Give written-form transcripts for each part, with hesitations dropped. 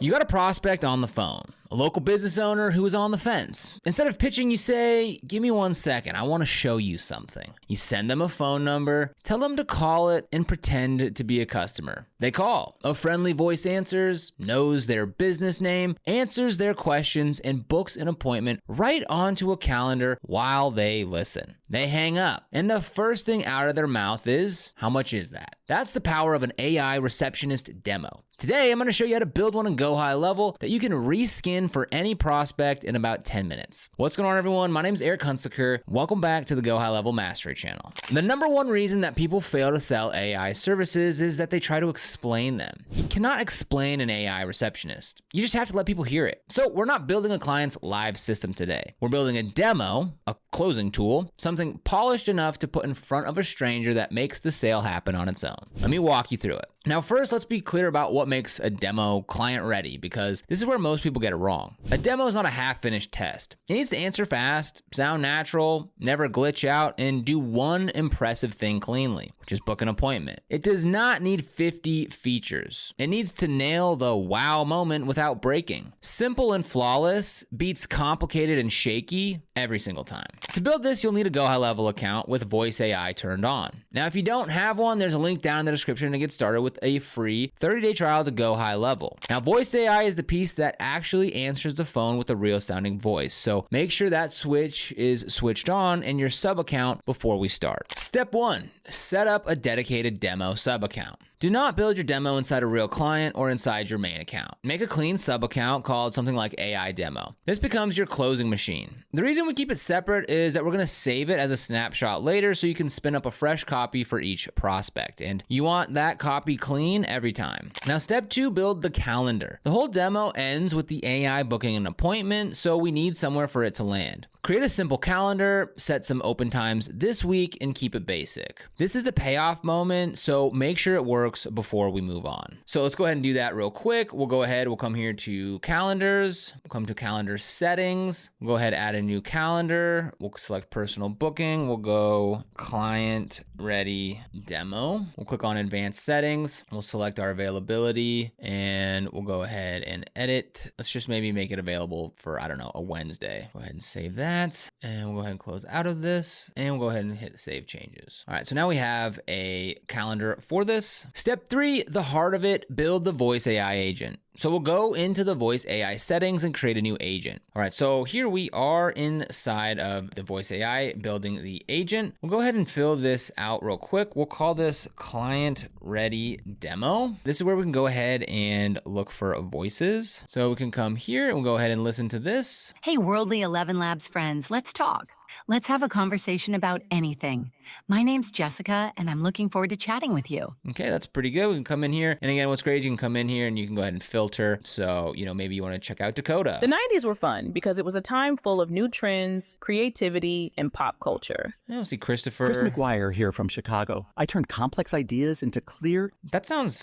You got a prospect on the phone, a local business owner who is on the fence. Instead of pitching, you say, give me 1 second, I want to show you something. You send them a phone number, tell them to call it, and pretend to be a customer. They call. A friendly voice answers, knows their business name, answers their questions, and books an appointment right onto a calendar while they listen. They hang up, and the first thing out of their mouth is, how much is that? That's the power of an AI receptionist demo. Today, I'm going to show you how to build one in GoHighLevel that you can reskin for any prospect in about 10 minutes. What's going on, everyone? My name is Eric Hunsaker. Welcome back to the GoHighLevel Mastery Channel. The number one reason that people fail to sell AI services is that they try to explain them. You cannot explain an AI receptionist. You just have to let people hear it. So we're not building a client's live system today. We're building a demo, a closing tool, something polished enough to put in front of a stranger that makes the sale happen on its own. Let me walk you through it. Now, first, let's be clear about what makes a demo client ready, because this is where most people get it wrong. A demo is not a half-finished test. It needs to answer fast, sound natural, never glitch out, and do one impressive thing cleanly, which is book an appointment. It does not need 50 features. It needs to nail the wow moment without breaking. Simple and flawless beats complicated and shaky every single time. To build this, you'll need a GoHighLevel account with Voice AI turned on. Now, if you don't have one, there's a link down in the description to get started with a free 30-day trial to GoHighLevel. Now, Voice AI is the piece that actually answers the phone with a real sounding voice. So make sure that switch is switched on in your sub account before we start. Step 1, set up a dedicated demo sub account. Do not build your demo inside a real client or inside your main account. Make a clean sub account called something like AI Demo. This becomes your closing machine. The reason we keep it separate is that we're gonna save it as a snapshot later so you can spin up a fresh copy for each prospect. And you want that copy clean every time. Now, step 2, build the calendar. The whole demo ends with the AI booking an appointment, so we need somewhere for it to land. Create a simple calendar, set some open times this week, and keep it basic. This is the payoff moment, so make sure it works before we move on. So let's go ahead and do that real quick. We'll go ahead, we'll come here to calendars, we'll come to calendar settings, we'll go ahead, add a new calendar, we'll select personal booking, we'll go client ready demo, we'll click on advanced settings, we'll select our availability, and we'll go ahead and edit. Let's just maybe make it available for, I don't know, a Wednesday. Go ahead and save that. And we'll go ahead and close out of this, and we'll go ahead and hit save changes. All right, so now we have a calendar for this. Step 3, the heart of it, build the voice AI agent. So we'll go into the voice AI settings and create a new agent. All right, so here we are inside of the voice AI building the agent. We'll go ahead and fill this out real quick. We'll call this client ready demo. This is where we can go ahead and look for voices. So we can come here and we'll go ahead and listen to this. Hey, Worldly 11 Labs friends, let's talk. Let's have a conversation about anything. My name's Jessica, and I'm looking forward to chatting with you. Okay, that's pretty good. We can come in here. And again, what's great is you can come in here and you can go ahead and filter. So, maybe you want to check out Dakota. The 90s were fun because it was a time full of new trends, creativity, and pop culture. I'll see Christopher. Chris McGuire here from Chicago. I turned complex ideas into clear...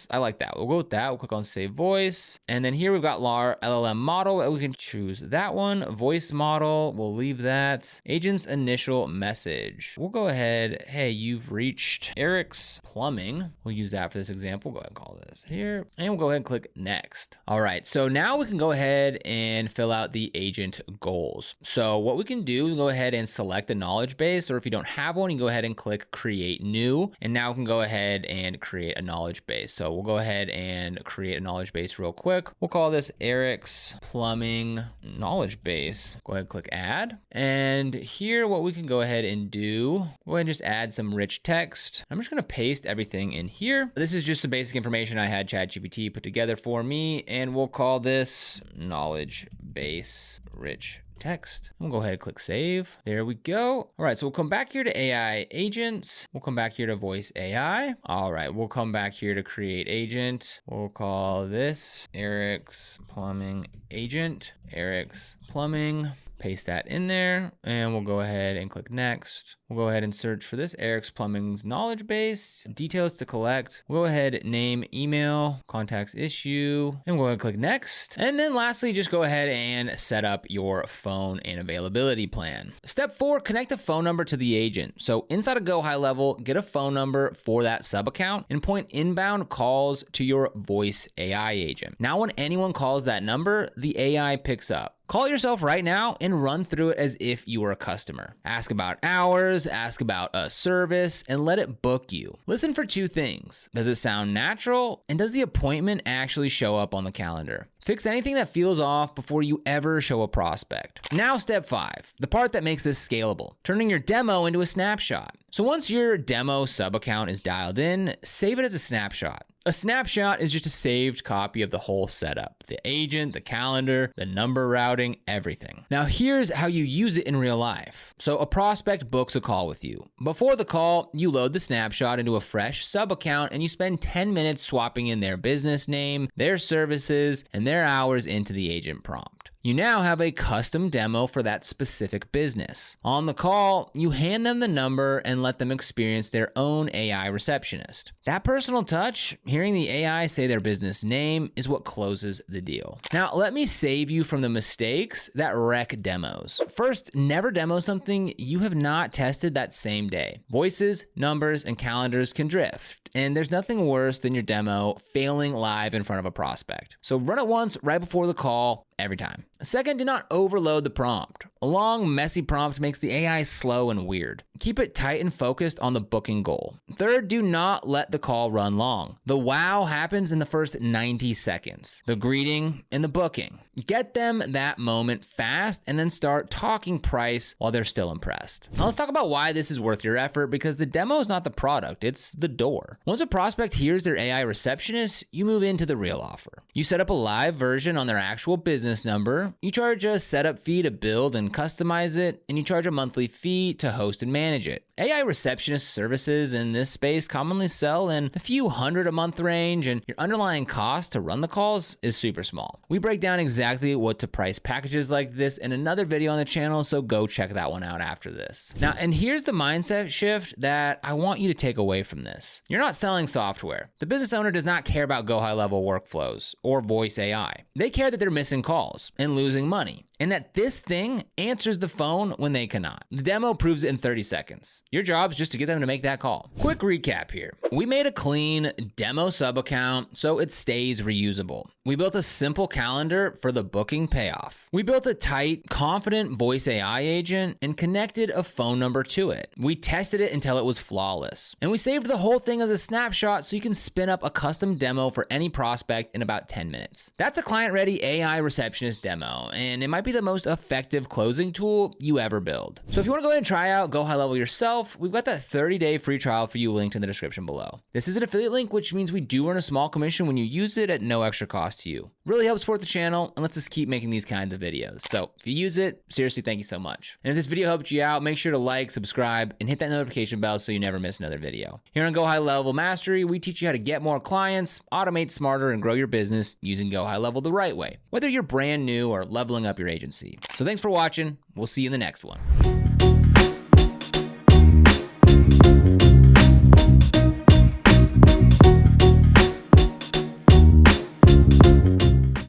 I like that. We'll go with that. We'll click on Save Voice. And then here we've got our LLM model. We can choose that one. Voice model. We'll leave that. Agent's initial message. We'll go ahead. Hey, you've reached Eric's Plumbing. We'll use that for this example. Go ahead and call this here. And we'll go ahead and click Next. All right, so now we can go ahead and fill out the agent goals. So what we can do, we can go ahead and select a knowledge base, or if you don't have one, you can go ahead and click Create New. And now we can go ahead and create a knowledge base. So we'll go ahead and create a knowledge base real quick. We'll call this Eric's Plumbing Knowledge Base. Go ahead and click Add. And here, what we can go ahead and do, go ahead and just add some rich text. I'm just gonna paste everything in here. This is just some basic information I had ChatGPT put together for me, and we'll call this knowledge base rich text. We'll go ahead and click save. There we go. All right, so we'll come back here to AI agents. We'll come back here to voice AI. All right, we'll come back here to create agent. We'll call this Eric's Plumbing Agent. Eric's Plumbing. Paste that in there, and we'll go ahead and click next. We'll go ahead and search for this, Eric's Plumbing's knowledge base, details to collect. We'll go ahead, name, email, contacts issue, and we'll go ahead and click next. And then lastly, just go ahead and set up your phone and availability plan. Step 4, connect a phone number to the agent. So inside of GoHighLevel, get a phone number for that sub account and point inbound calls to your voice AI agent. Now, when anyone calls that number, the AI picks up. Call yourself right now and run through it as if you were a customer. Ask about hours, ask about a service, and let it book you. Listen for 2 things. Does it sound natural? And does the appointment actually show up on the calendar? Fix anything that feels off before you ever show a prospect. Now, step 5, the part that makes this scalable, turning your demo into a snapshot. So once your demo sub account is dialed in, save it as a snapshot. A snapshot is just a saved copy of the whole setup, the agent, the calendar, the number routing, everything. Now here's how you use it in real life. So a prospect books a call with you. Before the call, you load the snapshot into a fresh sub account and you spend 10 minutes swapping in their business name, their services, and their hours into the agent prompt. You now have a custom demo for that specific business. On the call, you hand them the number and let them experience their own AI receptionist. That personal touch, hearing the AI say their business name, is what closes the deal. Now, let me save you from the mistakes that wreck demos. First, never demo something you have not tested that same day. Voices, numbers, and calendars can drift, and there's nothing worse than your demo failing live in front of a prospect. So run it once right before the call, every time. Second, do not overload the prompt. A long, messy prompt makes the AI slow and weird. Keep it tight and focused on the booking goal. Third, do not let the call run long. The wow happens in the first 90 seconds. The greeting and the booking. Get them that moment fast and then start talking price while they're still impressed. Now let's talk about why this is worth your effort, because the demo is not the product, it's the door. Once a prospect hears their AI receptionist, you move into the real offer. You set up a live version on their actual business number, you charge a setup fee to build and customize it, and you charge a monthly fee to host and manage it. AI receptionist services in this space commonly sell in a few hundred a month range, and your underlying cost to run the calls is super small. We break down exactly what to price packages like this in another video on the channel, so go check that one out after this. Now, and here's the mindset shift that I want you to take away from this. You're not selling software. The business owner does not care about GoHighLevel workflows or voice AI. They care that they're missing calls and losing money, and that this thing answers the phone when they cannot. The demo proves it in 30 seconds. Your job is just to get them to make that call. Quick recap here. We made a clean demo sub account so it stays reusable. We built a simple calendar for the booking payoff. We built a tight, confident voice AI agent and connected a phone number to it. We tested it until it was flawless. And we saved the whole thing as a snapshot so you can spin up a custom demo for any prospect in about 10 minutes. That's a client-ready AI receptionist demo, and it might be the most effective closing tool you ever build. So if you want to go ahead and try out GoHighLevel yourself, we've got that 30-day free trial for you linked in the description below. This is an affiliate link, which means we do earn a small commission when you use it at no extra cost to you. Really helps support the channel and lets us keep making these kinds of videos. So if you use it, seriously, thank you so much. And if this video helped you out, make sure to like, subscribe, and hit that notification bell so you never miss another video. Here on GoHighLevel Mastery, we teach you how to get more clients, automate smarter, and grow your business using GoHighLevel the right way, whether you're brand new or leveling up your agency. So thanks for watching. We'll see you in the next one.